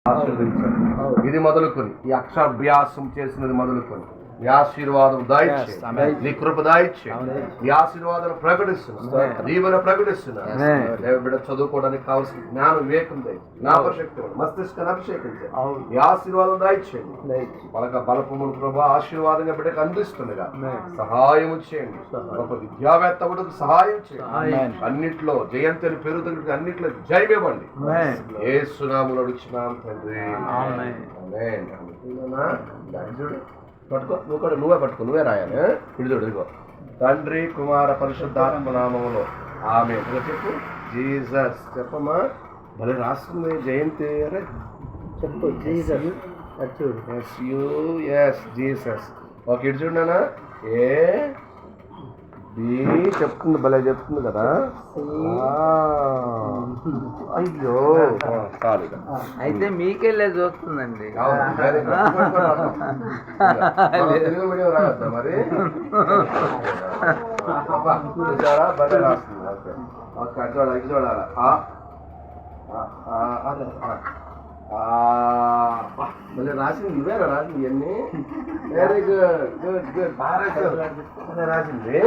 ఆశీర్వదించండి. ఇది మొదలుకొని ఈ అక్షరాభ్యాసం చేసినది మొదలుకొని నీ ఆశీర్వాదం దాయిచ్చే, నీ కృప దాయిచ్చే, నీ ఆశీర్వాదాలు ప్రకటిస్తున్నా, దీవెన ప్రకటిస్తున్నా. బిడ్డ చదువుకోవడానికి కావాల్సిన జ్ఞానం, వివేకం దయ, జ్ఞాపశక్తి, మస్తిష్కాన్ని అభిషేకించండి. నీ ఆశీర్వాదం దాయిచ్చేయండి. బలపములు ప్రభా ఆశీర్వాదంగా బిడ్డకు అందిస్తుండగా సహాయం చేయండి. ఒక విద్యావేత్త కూడా సహాయం చేయండి. అన్నిట్లో జయంతిని పెరుగుతుంది, అన్నిట్లో జయమివ్వండి. యేసు నామములో అడుగుచున్నాం తండ్రి. పట్టుకో, నువ్వే పట్టుకో, నువ్వే రాయాలి. ఇడిచోడు ఇదిగో, తండ్రి కుమార పరిశుద్ధాత్మ నామములో ఆమేన్. చెప్పు జీసస్. చెప్పమ్మా, భలే రాస్తుంది జయంతి. అరే చెప్పు జీసస్. జీసస్. ఓకే, ఇటు చూడనా. ఏ బి చెప్తుంది, భలే చెప్తుంది కదా. అయ్యో చాలు. అయితే మీకెళ్ళే చూస్తుందండి. తెలుగు మీడియం రావద్దా మరి? భలే రాస్తుంది. ఓకే, చూడాలి, చూడాలి. మళ్ళీ రాసింది ఇవేనా రాసింది ఇవన్నీ? Very good, good good. బాగా రాసింది.